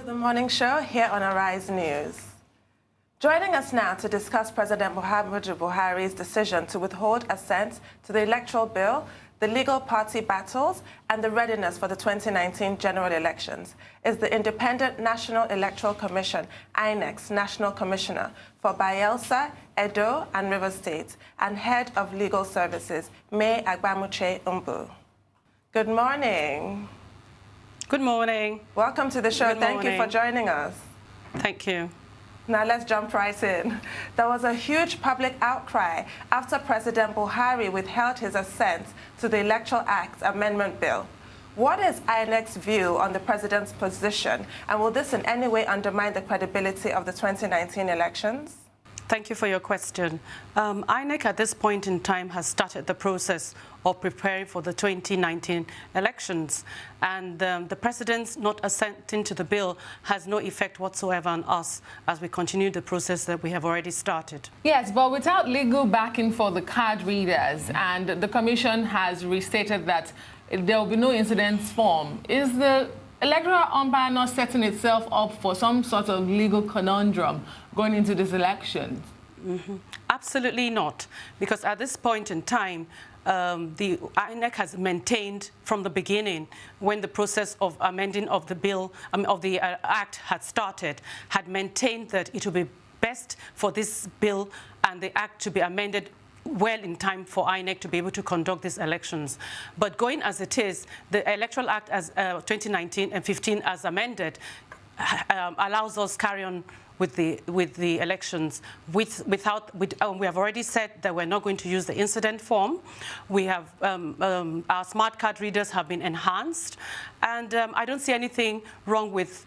The morning show here on Arise News. Joining us now to discuss President Muhammadu Buhari's decision to withhold assent to the electoral bill, the legal party battles, and the readiness for the 2019 general elections is the Independent National Electoral Commission, INEC's National Commissioner for Bayelsa, Edo, and Rivers States, and Head of Legal Services, May Agbamuche Umbu. Good morning. Good morning. Welcome to the show. Thank you for joining us. Thank you. Now let's jump right in. There was a huge public outcry after President Buhari withheld his assent to the Electoral Act Amendment Bill. What is INEC's view on the president's position, and will this in any way undermine the credibility of the 2019 elections? Thank you for your question. INEC at this point in time has started the process of preparing for the 2019 elections. And the president's not assenting to the bill has no effect whatsoever on us as we continue the process that we have already started. Yes, but without legal backing for the card readers, and the commission has restated that there will be no incidents form, is the electoral umpire not setting itself up for some sort of legal conundrum going into this election? Absolutely not, because at this point in time, the INEC has maintained from the beginning, when the process of amending of the bill, of the act had started, had maintained that it would be best for this bill and the act to be amended well in time for INEC to be able to conduct these elections. But going as it is, the Electoral Act as 2019 and 15 as amended allows us carry on with the elections we have already said that we're not going to use the incident form. We have our smart card readers have been enhanced, and I don't see anything wrong with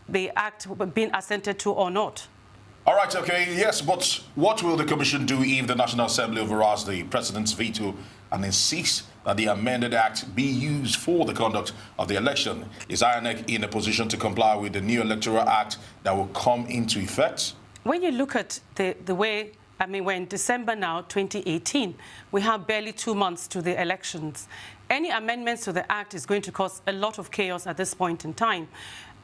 the act being assented to or not. All right, okay, yes, but what will the Commission do if the National Assembly overrides the President's veto and insists that the amended act be used for the conduct of the election? Is INEC in a position to comply with the new Electoral Act that will come into effect? When you look at the way, I mean, we're in December now, 2018, we have barely 2 months to the elections. Any amendments to the act is going to cause a lot of chaos at this point in time.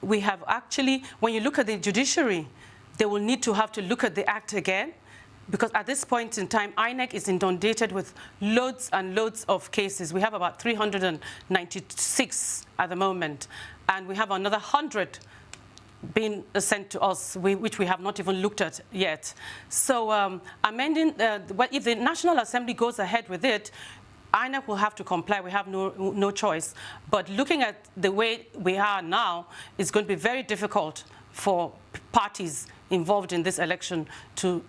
We have actually, when you look at the judiciary, they will need to have to look at the act again, because at this point in time, INEC is inundated with loads and loads of cases. We have about 396 at the moment, and we have another 100 being sent to us, which we have not even looked at yet. So amending, if the National Assembly goes ahead with it, INEC will have to comply. We have no choice. But looking at the way we are now, it's going to be very difficult for parties involved in this election to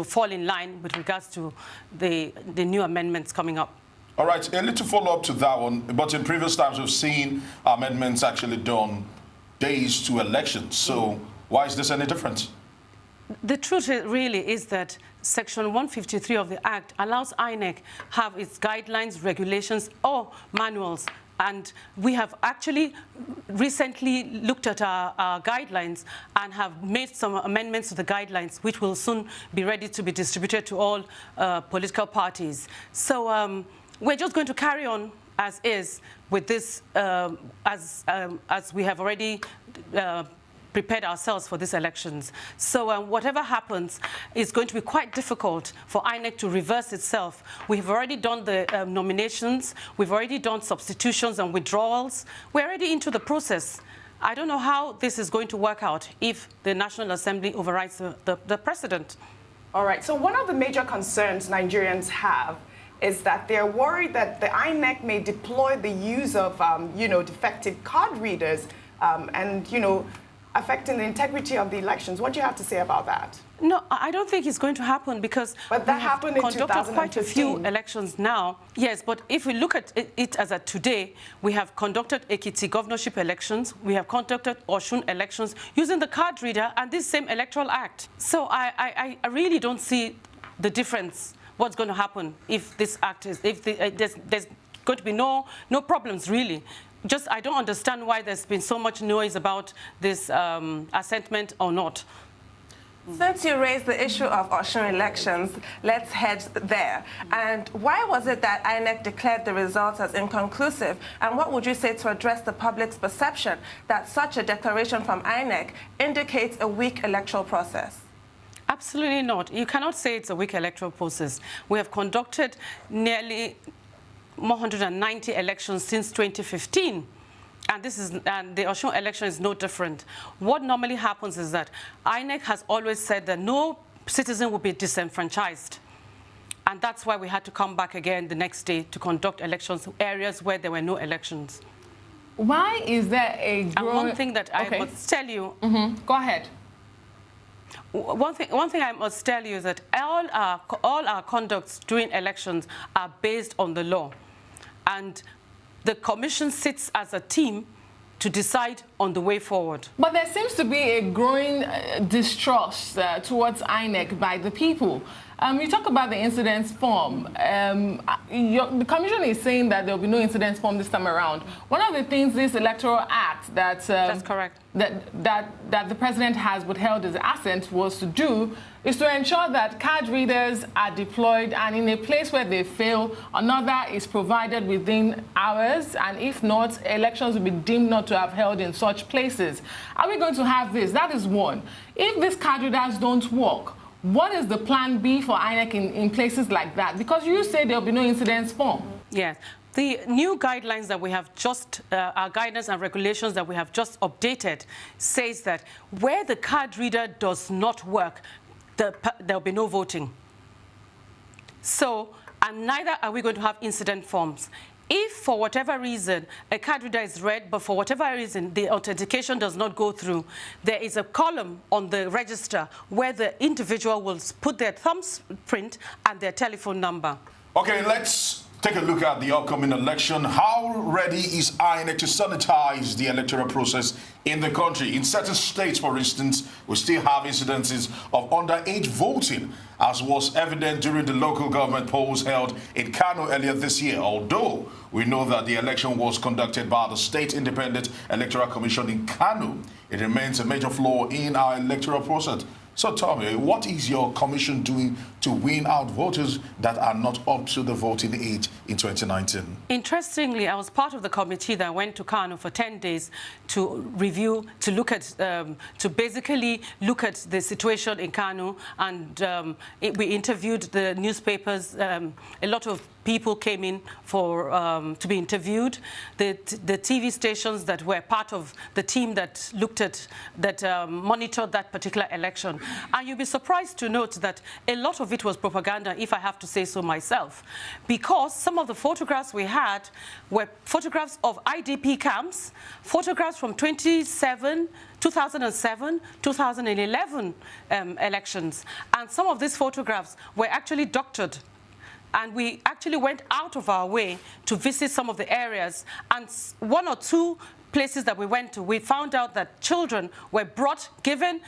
fall in line with regards to the new amendments coming up. All right, a little follow-up to that one, but in previous times we've seen amendments actually done days to elections, so why is this any different? The truth really is that Section 153 of the Act allows INEC have its guidelines, regulations, or manuals. And we have actually recently looked at our guidelines and have made some amendments to the guidelines, which will soon be ready to be distributed to all political parties. So we're just going to carry on as is with this, as we have already prepared ourselves for these elections. So whatever happens is going to be quite difficult for INEC to reverse itself. We've already done the nominations. We've already done substitutions and withdrawals. We're already into the process. I don't know how this is going to work out if the National Assembly overrides the president. All right. So one of the major concerns Nigerians have is that they're worried that the INEC may deploy the use of, defective card readers and, affecting the integrity of the elections. What do you have to say about that? No, I don't think it's going to happen, because but that happened in 2015. We have conducted quite a few elections now. Yes, but if we look at it as of today, we have conducted Ekiti governorship elections, we have conducted Osun elections using the card reader and this same Electoral Act. So I really don't see the difference. What's going to happen if this act is, there's going to be no problems really. Just, I don't understand why there's been so much noise about this assentment or not. Since you raised the issue of Osun elections, let's head there. And why was it that INEC declared the results as inconclusive? And what would you say to address the public's perception that such a declaration from INEC indicates a weak electoral process? Absolutely not. You cannot say it's a weak electoral process. We have conducted nearly 190 elections since 2015. And the Osun election is no different. What normally happens is that INEC has always said that no citizen will be disenfranchised. And that's why we had to come back again the next day to conduct elections in areas where there were no elections. Why is there a growing... And one thing that I must tell you... Go ahead. One thing I must tell you is that all our conducts during elections are based on the law. And the commission sits as a team to decide on the way forward. But there seems to be a growing distrust towards INEC by the people. You talk about the incidents form. The commission is saying that there will be no incidents form this time around. One of the things this electoral act that that's correct. That the president has withheld his assent was to do is to ensure that card readers are deployed, and in a place where they fail, another is provided within hours, and if not, elections will be deemed not to have held in such places. Are we going to have this? That is one. If these card readers don't work, what is the plan B for INEC in places like that? Because you say there will be no incidents form. Yes. The new guidelines that we have just, our guidance and regulations that we have just updated says that where the card reader does not work, there will be no voting. So, and neither are we going to have incident forms. If, for whatever reason, a card reader is read, but for whatever reason the authentication does not go through, there is a column on the register where the individual will put their thumbprint and their telephone number. Okay, let's take a look at the upcoming election. How ready is INEC to sanitize the electoral process in the country? In certain states, for instance, we still have incidences of underage voting, as was evident during the local government polls held in Kano earlier this year. Although we know that the election was conducted by the State Independent Electoral Commission in Kano, it remains a major flaw in our electoral process. So tell me, what is your commission doing to win out voters that are not up to the voting age in 2019? Interestingly, I was part of the committee that went to Kano for 10 days to review, to look at, to basically look at the situation in Kano, and we interviewed the newspapers. A lot of people came in for to be interviewed. The TV stations that were part of the team that looked at, that monitored that particular election. And you'll be surprised to note that a lot of it was propaganda, if I have to say so myself, because some of the photographs we had were photographs of IDP camps, photographs from 2007, 2011 elections. And some of these photographs were actually doctored. And we actually went out of our way to visit some of the areas. And one or two places that we went to, we found out that children were given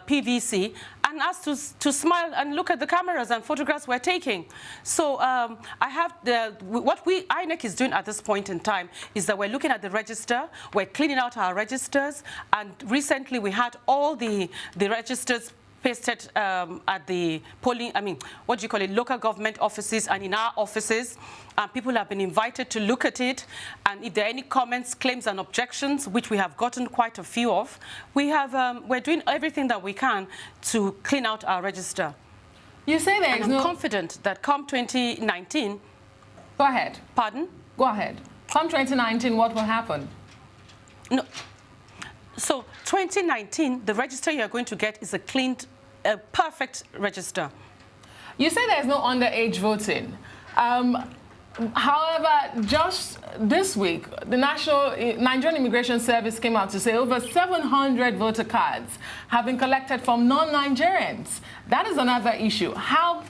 PVC and asked to smile and look at the cameras and photographs we're taking. So what INEC is doing at this point in time is that we're looking at the register, we're cleaning out our registers, and recently we had all the registers pasted at the polling, local government offices and in our offices. People have been invited to look at it, and if there are any comments, claims and objections, which we have gotten quite a few of, we're doing everything that we can to clean out our register. You say there is no... I'm confident that come 2019... Go ahead. Pardon? Go ahead. Come 2019, what will happen? No. So 2019, the register you're going to get is a cleaned, perfect register. You say there's no underage voting. However, just this week, the Nigerian Immigration Service came out to say over 700 voter cards have been collected from non-Nigerians. That is another issue. How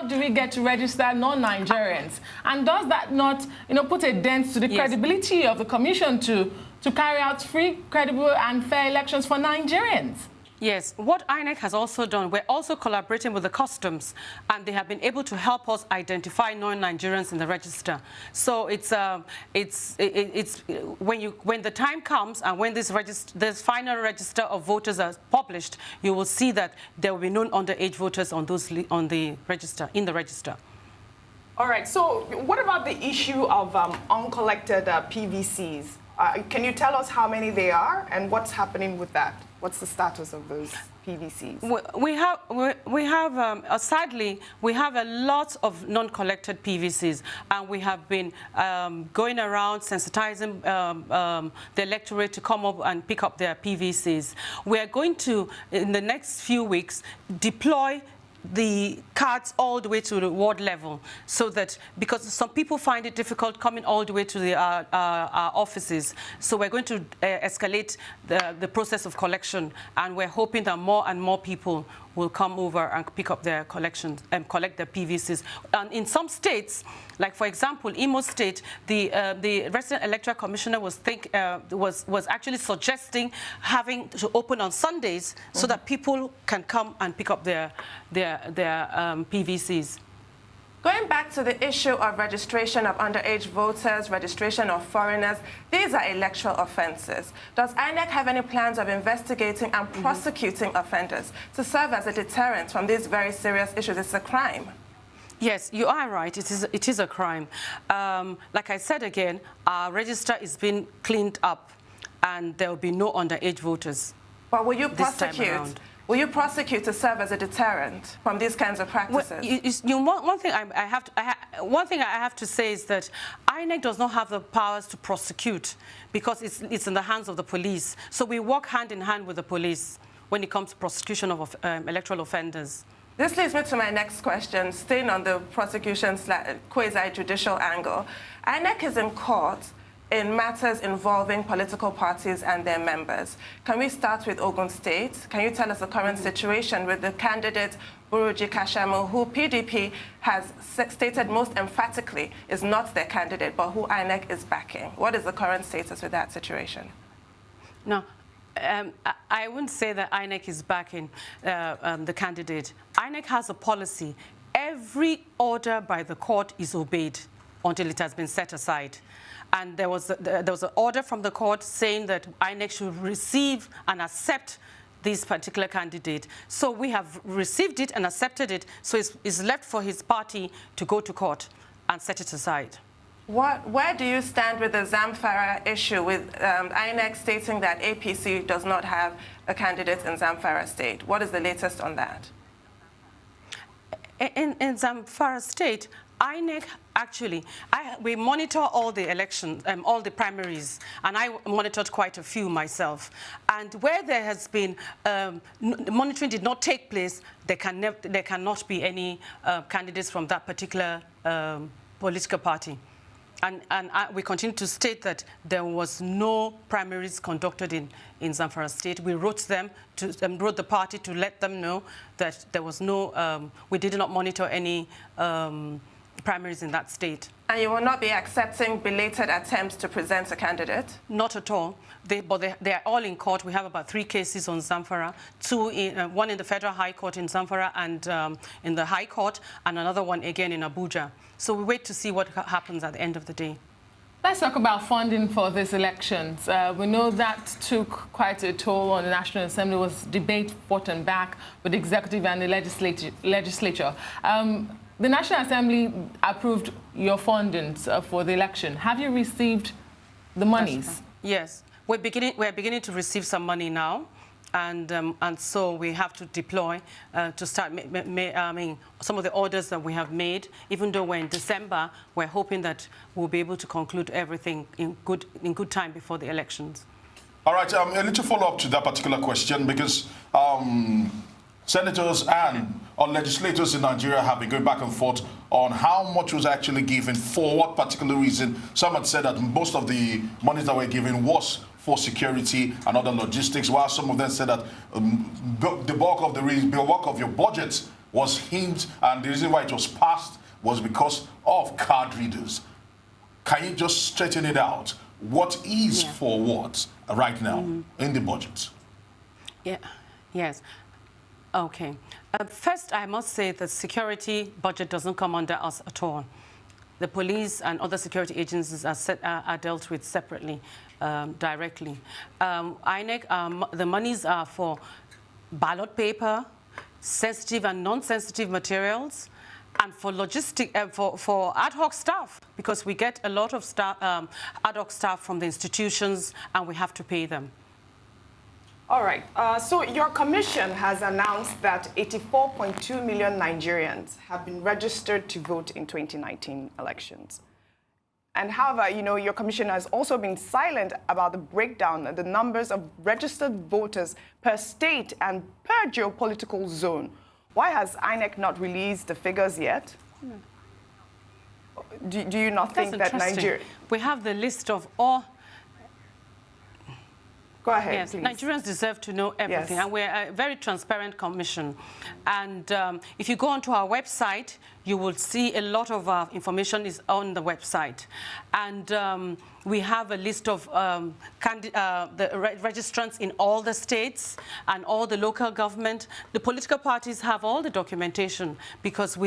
do we get to register non-Nigerians? And does that not, put a dent to the credibility of the Commission to carry out free, credible, and fair elections for Nigerians? Yes, what INEC has also done, we're also collaborating with the customs, and they have been able to help us identify non-Nigerians in the register. So it's when the time comes and when this final register of voters are published, you will see that there will be no underage voters on the register. All right. So what about the issue of uncollected PVCs? Can you tell us how many they are and what's happening with that? What's the status of those PVCs? Sadly, we have a lot of non-collected PVCs, and we have been going around sensitizing the electorate to come up and pick up their PVCs. We are going to, in the next few weeks, deploy the cards all the way to the ward level, so that, because some people find it difficult coming all the way to the our offices, so we're going to escalate the process of collection, and we're hoping that more and more people will come over and pick up their collections and collect their PVCs. And in some states, like for example, Imo State, the resident electoral commissioner was actually suggesting having to open on Sundays so that people can come and pick up their PVCs. Going back to the issue of registration of underage voters, registration of foreigners, these are electoral offences. Does INEC have any plans of investigating and prosecuting offenders to serve as a deterrent from these very serious issues? It's a crime. Yes, you are right. It is a crime. Like I said again, our register is being cleaned up, and there will be no underage voters. But will you prosecute? Will you prosecute to serve as a deterrent from these kinds of practices? Well, one thing I have to say is that INEC does not have the powers to prosecute, because it's in the hands of the police. So we work hand in hand with the police when it comes to prosecution of electoral offenders. This leads me to my next question, staying on the prosecution quasi-judicial angle. INEC is in court in matters involving political parties and their members. Can we start with Ogun State? Can you tell us the current situation with the candidate Buruji Kashamu, who PDP has stated most emphatically is not their candidate, but who INEC is backing? What is the current status with that situation? No. I wouldn't say that INEC is backing the candidate. INEC has a policy. Every order by the court is obeyed until it has been set aside. And there was an order from the court saying that INEC should receive and accept this particular candidate. So we have received it and accepted it. So it's left for his party to go to court and set it aside. Where do you stand with the Zamfara issue, with INEC stating that APC does not have a candidate in Zamfara State? What is the latest on that? In Zamfara State, INEC actually, we monitor all the elections, all the primaries, and I monitored quite a few myself. And where there has been monitoring did not take place, there cannot be any candidates from that particular political party. And we continue to state that there was no primaries conducted in Zamfara State. We wrote them wrote the party to let them know that there was no, we did not monitor any primaries in that state. And you will not be accepting belated attempts to present a candidate? Not at all. But they are all in court. We have about 3 cases on Zamfara, one in the Federal High Court in Zamfara and in the High Court, and another one again in Abuja. So we wait to see what happens at the end of the day. Let's talk about funding for these elections. We know that took quite a toll on the National Assembly, was debate fought and back with the executive and the legislature. The National Assembly approved your fundings for the election. Have you received the monies? Yes, we're beginning to receive some money now, and so we have to deploy to start. Some of the orders that we have made, even though we're in December, we're hoping that we'll be able to conclude everything in good time before the elections. All right, a little follow-up to that particular question, because senators and legislators in Nigeria have been going back and forth on how much was actually given, for what particular reason. Some had said that most of the monies that were given was for security and other logistics, while some of them said that the bulk of your budget was hinged, and the reason why it was passed was because of card readers. Can you just straighten it out? What is for what right now in the budget? Yeah. Yes. Okay. First, I must say that security budget doesn't come under us at all. The police and other security agencies are dealt with separately, directly. INEC, the monies are for ballot paper, sensitive and non-sensitive materials, and for for ad hoc staff, because we get a lot of staff, ad hoc staff from the institutions, and we have to pay them. All right. So your commission has announced that 84.2 million Nigerians have been registered to vote in 2019 elections. And however, you know, your commission has also been silent about the breakdown of the numbers of registered voters per state and per geopolitical zone. Why has INEC not released the figures yet? Do you not think that Nigeria... We have the list of all... Go ahead, yes, please. Nigerians deserve to know everything, yes. And we're a very transparent commission. And if you go onto our website, you will see a lot of our information is on the website. And we have a list of the registrants in all the states and all the local government. The political parties have all the documentation because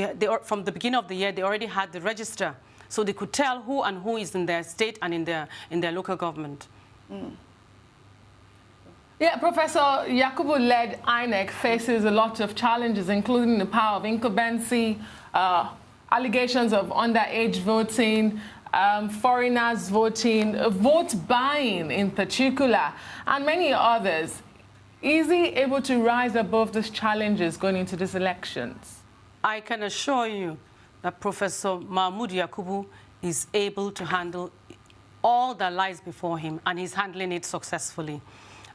from the beginning of the year, they already had the register. So they could tell who and who is in their state and in their local government. Mm. Yeah, Professor Yakubu-led INEC faces a lot of challenges, including the power of incumbency, allegations of underage voting, foreigners voting, vote buying in particular, and many others. Is he able to rise above these challenges going into these elections? I can assure you that Professor Mahmoud Yakubu is able to handle all that lies before him, and he's handling it successfully.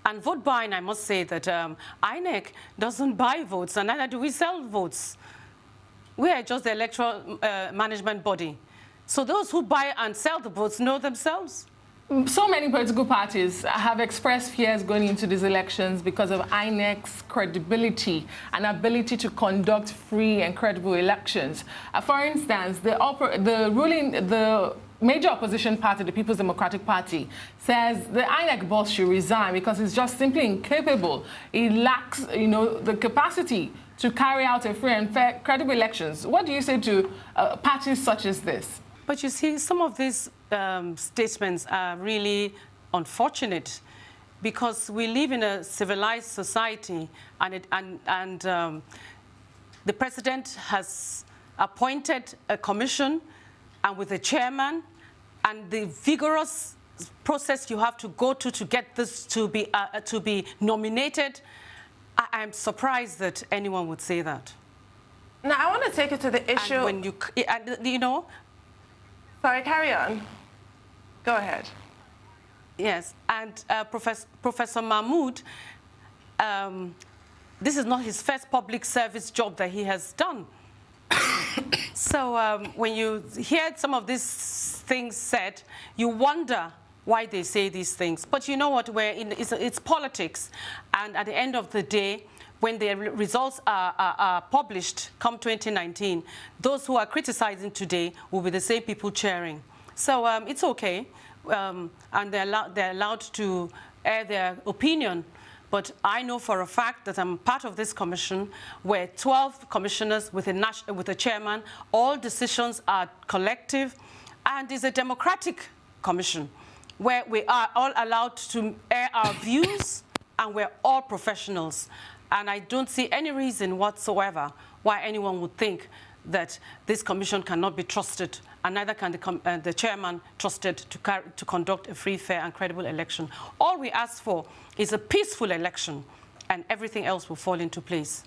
And vote buying, I must say that INEC doesn't buy votes, and neither do we sell votes. We are just the electoral management body. So those who buy and sell the votes know themselves. So many political parties have expressed fears going into these elections because of INEC's credibility and ability to conduct free and credible elections. For instance, the major opposition party, the People's Democratic Party, says the INEC boss should resign because he's just simply incapable. He lacks, you know, the capacity to carry out a free and fair, credible elections. What do you say to parties such as this? But you see, some of these statements are really unfortunate because we live in a civilized society, and the president has appointed a commission and with a chairman, and the vigorous process you have to go to get this to be nominated. I'm surprised that anyone would say that. Now, I want to take you to the issue. And when you know. Sorry, carry on. Go ahead. Yes, and Professor Mahmoud, this is not his first public service job that he has done. So when you hear some of these things said, you wonder why they say these things. But you know what? It's politics. And at the end of the day, when the results are published come 2019, those who are criticizing today will be the same people cheering. So it's okay. And they're allowed to air their opinion. But I know for a fact that I'm part of this commission where 12 commissioners with a chairman, all decisions are collective, and it's a democratic commission where we are all allowed to air our views, and we're all professionals. And I don't see any reason whatsoever why anyone would think that this commission cannot be trusted, and neither can the chairman trusted to conduct a free, fair, and credible election. All we ask for is a peaceful election, and everything else will fall into place.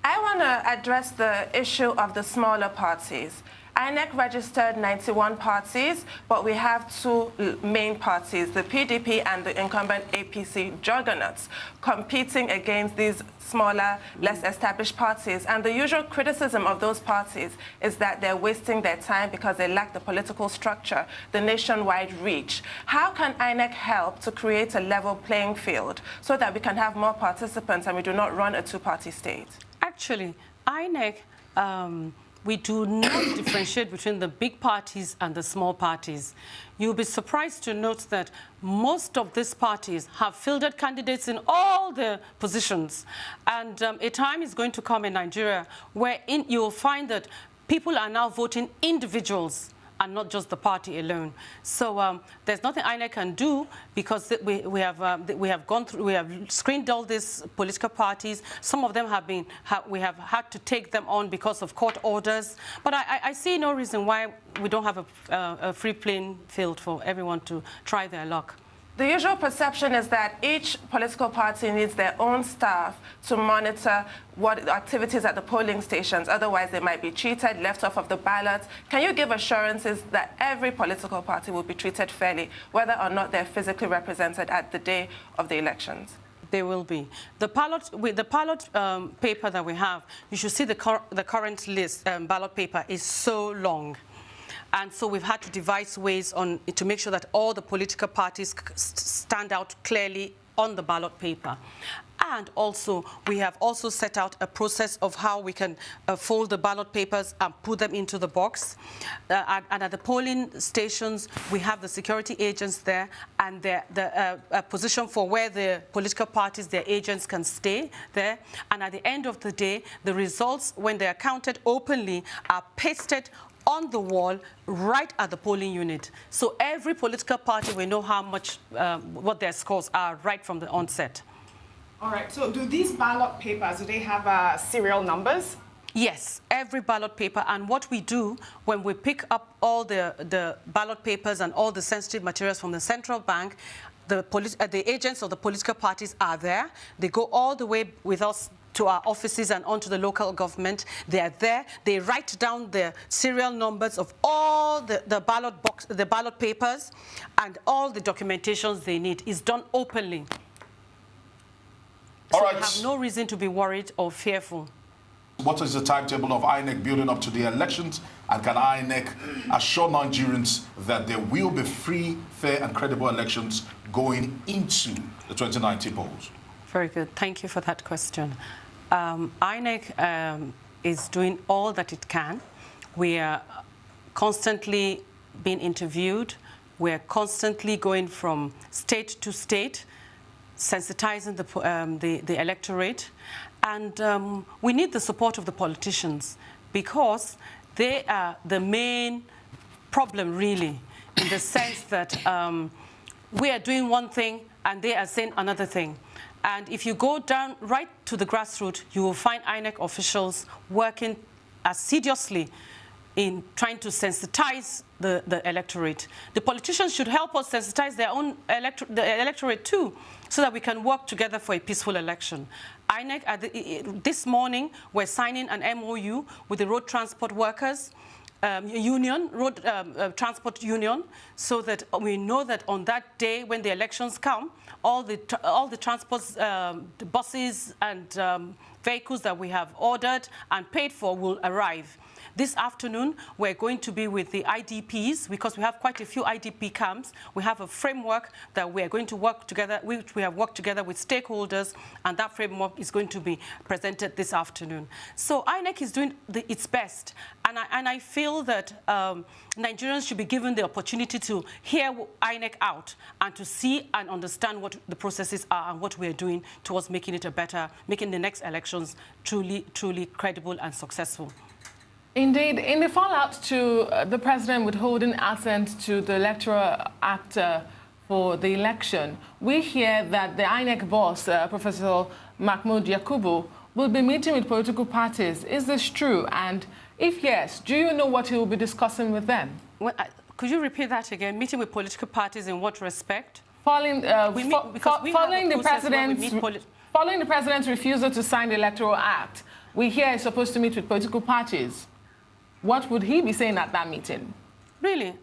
I want to address the issue of the smaller parties. INEC registered 91 parties, but we have two main parties, the PDP and the incumbent APC juggernauts, competing against these smaller, less established parties. And the usual criticism of those parties is that they're wasting their time because they lack the political structure, the nationwide reach. How can INEC help to create a level playing field so that we can have more participants and we do not run a two-party state? Actually, INEC we do not differentiate between the big parties and the small parties. You'll be surprised to note that most of these parties have fielded candidates in all the positions. And a time is going to come in Nigeria where you'll find that people are now voting individuals and not just the party alone. So there's nothing INEC can do because we have screened all these political parties. Some of them we have had to take them on because of court orders. But I see no reason why we don't have a free playing field for everyone to try their luck. The usual perception is that each political party needs their own staff to monitor what activities at the polling stations. Otherwise, they might be cheated, left off of the ballots. Can you give assurances that every political party will be treated fairly, whether or not they're physically represented at the day of the elections? They will be. The ballot paper that we have, you should see the current list ballot paper is so long. And so we've had to devise ways to make sure that all the political parties stand out clearly on the ballot paper. And also, we have also set out a process of how we can fold the ballot papers and put them into the box. And at the polling stations, we have the security agents there and a position for where the political parties, their agents can stay there. And at the end of the day, the results, when they are counted openly, are pasted on the wall right at the polling unit. So every political party will know how much, what their scores are right from the onset. All right, so do these ballot papers, do they have serial numbers? Yes, every ballot paper. And what we do when we pick up all the ballot papers and all the sensitive materials from the central bank, the agents of the political parties are there. They go all the way with us to our offices and onto the local government. They are there. They write down the serial numbers of all the ballot papers, and all the documentations they need is done openly. All so right. we have no reason to be worried or fearful. What is the timetable of INEC building up to the elections? And can INEC assure Nigerians that there will be free, fair and credible elections going into the 2019 polls? Very good. Thank you for that question. INEC is doing all that it can. We are constantly being interviewed. We're constantly going from state to state, sensitizing the electorate. And we need the support of the politicians because they are the main problem, really, in the sense that we are doing one thing and they are saying another thing. And if you go down right to the grassroots, you will find INEC officials working assiduously in trying to sensitize the electorate. The politicians should help us sensitize their own electorate too, so that we can work together for a peaceful election. INEC, this morning, we're signing an MOU with the road transport workers transport union, so that we know that on that day when the elections come, all the transports, the buses and vehicles that we have ordered and paid for will arrive. This afternoon, we're going to be with the IDPs because we have quite a few IDP camps. We have a framework that we're going to work together, which we have worked together with stakeholders, and that framework is going to be presented this afternoon. So INEC is doing its best, and I feel that Nigerians should be given the opportunity to hear INEC out and to see and understand what the processes are and what we're doing towards making it making the next elections truly credible and successful. Indeed, in the fallout to the president withholding assent to the Electoral Act for the election, we hear that the INEC boss, Professor Mahmoud Yakubu, will be meeting with political parties. Is this true? And if yes, do you know what he will be discussing with them? Well, could you repeat that again? Meeting with political parties in what respect? Following the president's refusal to sign the Electoral Act, we hear he's supposed to meet with political parties. What would he be saying at that meeting? Really?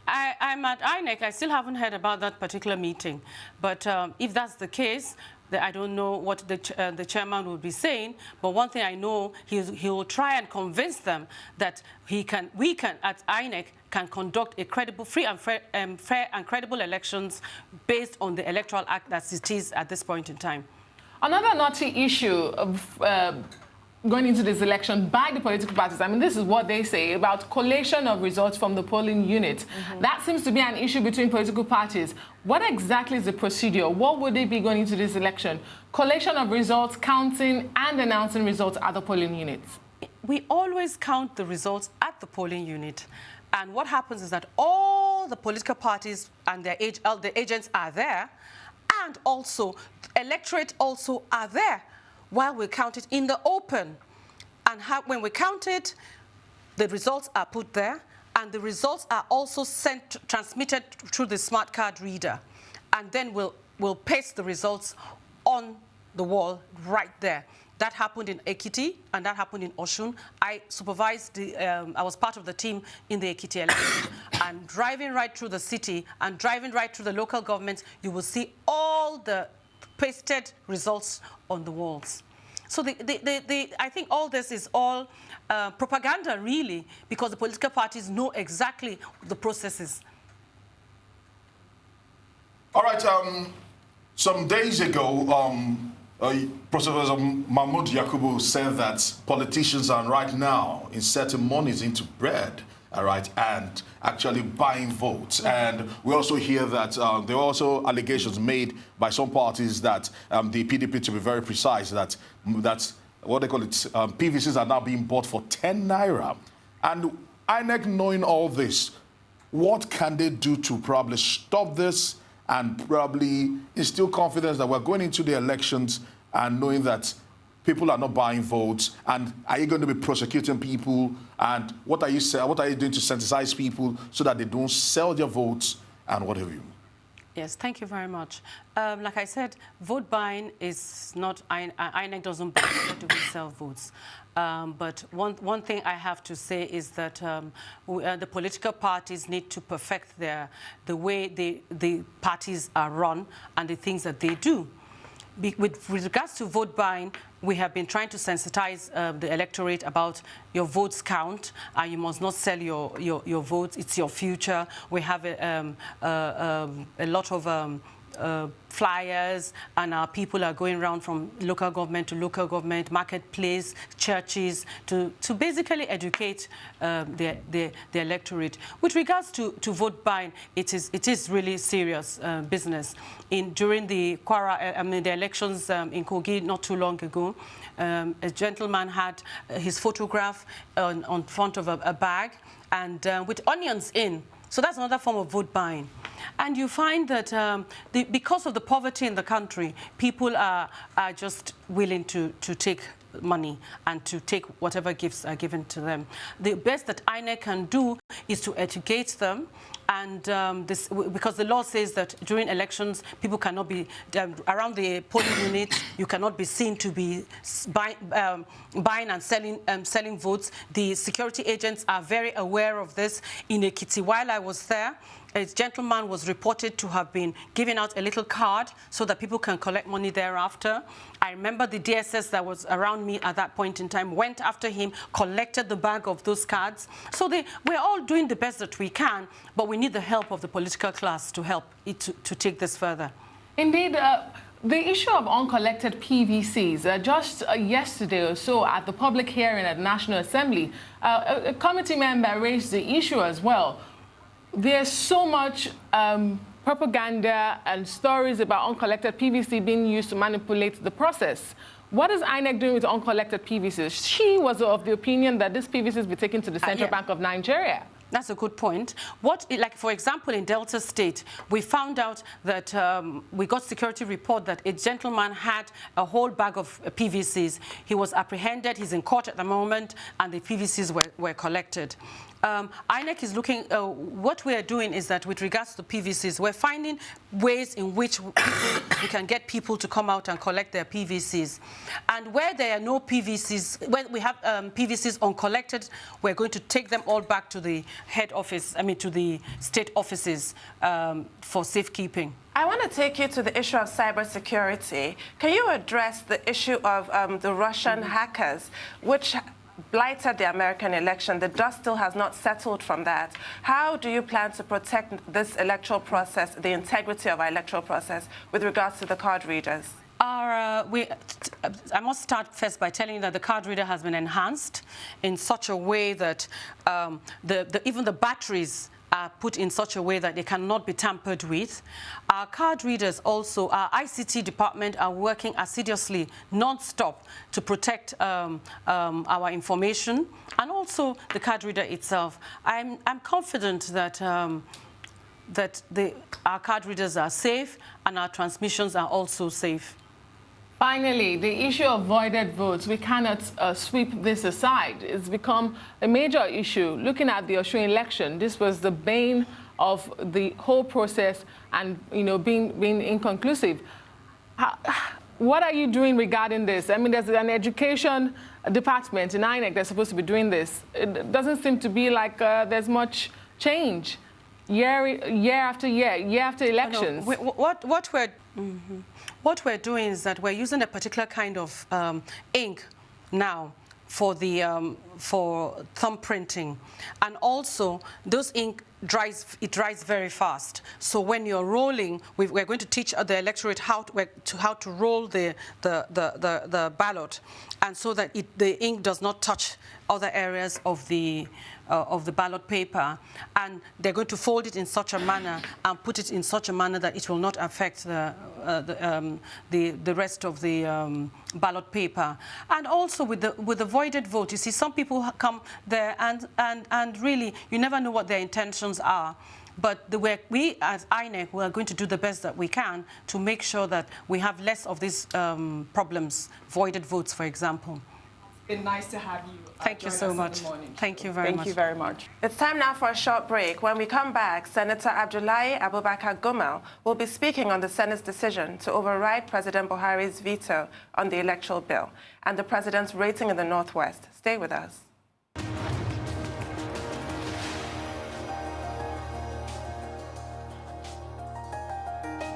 I'm at INEC. I still haven't heard about that particular meeting. But if that's the case, I don't know what the chairman will be saying. But one thing I know, he will try and convince them that we can, at INEC, can conduct a credible, free and fair and credible elections based on the Electoral Act as it is at this point in time. Another knotty issue going into this election by the political parties. I mean, this is what they say about collation of results from the polling unit. That seems to be an issue between political parties. What exactly is the procedure? What would they be going into this election? Collation of results, counting and announcing results at the polling units. We always count the results at the polling unit. And what happens is that all the political parties and their agents are there, and also the electorate also are there while we count it in the open. And when we count it, the results are put there, and the results are also transmitted through the smart card reader. And then we'll paste the results on the wall right there. That happened in Ekiti, and that happened in Osun. I supervised I was part of the team in the Ekiti election. And driving right through the city and driving right through the local governments, you will see all the pasted results on the walls. So I think all this is all propaganda, really, because the political parties know exactly the processes. All right. Some days ago, Professor Mahmoud Yakubu said that politicians are right now inserting monies into bread, all right, and actually buying votes. And we also hear that there are also allegations made by some parties that the PDP, to be very precise, that what they call it, PVCs are now being bought for 10 naira. And INEC, knowing all this, what can they do to probably stop this and probably instill confidence that we're going into the elections and knowing that people are not buying votes? And are you going to be prosecuting people? And what are you doing to sensitize people so that they don't sell their votes and what have you? Yes, thank you very much. Like I said, vote buying is not, INEC doesn't buy, do we sell votes. But one thing I have to say is that the political parties need to perfect the way the parties are run and the things that they do. With regards to vote buying, we have been trying to sensitize the electorate about your votes count, and you must not sell your votes. It's your future. We have a lot of flyers, and our people are going around from local government to local government, marketplace, churches, to basically educate the electorate. With regards to vote buying, it is really serious business. During the the elections in Kogi not too long ago, a gentleman had his photograph on front of a bag and with onions in. So that's another form of vote buying. And you find that because of the poverty in the country, people are just willing to take money and to take whatever gifts are given to them. The best that INEC can do is to educate them, and because the law says that during elections people cannot be around the polling units. You cannot be seen to be buying and selling votes. The security agents are very aware of this. In Ekiti, while I was there, a gentleman was reported to have been giving out a little card so that people can collect money thereafter. I remember the DSS that was around me at that point in time went after him, collected the bag of those cards. So we're all doing the best that we can, but we need the help of the political class to help it to take this further. Indeed. The issue of uncollected PVCs, just yesterday or so at the public hearing at the National Assembly, a committee member raised the issue as well. There's so much propaganda and stories about uncollected PVC being used to manipulate the process. What is INEC doing with uncollected PVCs? She was of the opinion that this PVCs be taken to the Central Bank of Nigeria. That's a good point. Like for example, in Delta State, we found out that we got security report that a gentleman had a whole bag of PVCs. He was apprehended. He's in court at the moment, and the PVCs were collected. INEC is looking, what we are doing is that with regards to PVCs, we're finding ways in which we can get people to come out and collect their PVCs. And where there are no PVCs, when we have PVCs uncollected, we're going to take them all back to the head office, to the state offices for safekeeping. I want to take you to the issue of cybersecurity. Can you address the issue of the Russian hackers, which blighted the American election? The dust still has not settled from that. How do you plan to protect this electoral process, the integrity of our electoral process, with regards to the card readers? I must start first by telling you that the card reader has been enhanced in such a way that even the batteries are put in such a way that they cannot be tampered with. Our card readers also, our ICT department are working assiduously, non-stop, to protect our information and also the card reader itself. I'm confident that our card readers are safe and our transmissions are also safe. Finally, the issue of voided votes, we cannot sweep this aside. It's become a major issue. Looking at the Australian election, this was the bane of the whole process and, you know, being inconclusive. What are you doing regarding this? I mean, there's an education department in INEC that's supposed to be doing this. It doesn't seem to be like there's much change year after year after elections. No, what we're doing is that we're using a particular kind of ink now for thumb printing, and also those ink dries very fast. So when you're rolling, we're going to teach the electorate how to roll the ballot, and so that the ink does not touch other areas of the ballot paper, and they're going to fold it in such a manner and put it in such a manner that it will not affect the rest of the ballot paper. And also with the voided vote, you see, some people come there and really you never know what their intentions are. But we as INEC, we are going to do the best that we can to make sure that we have less of these problems, voided votes, for example. It's been nice to have you. Thank you so much. Thank you very much. Thank you very much. It's time now for a short break. When we come back, Senator Abdullahi Abubakar Gumel will be speaking on the Senate's decision to override President Buhari's veto on the electoral bill and the president's rating in the Northwest. Stay with us.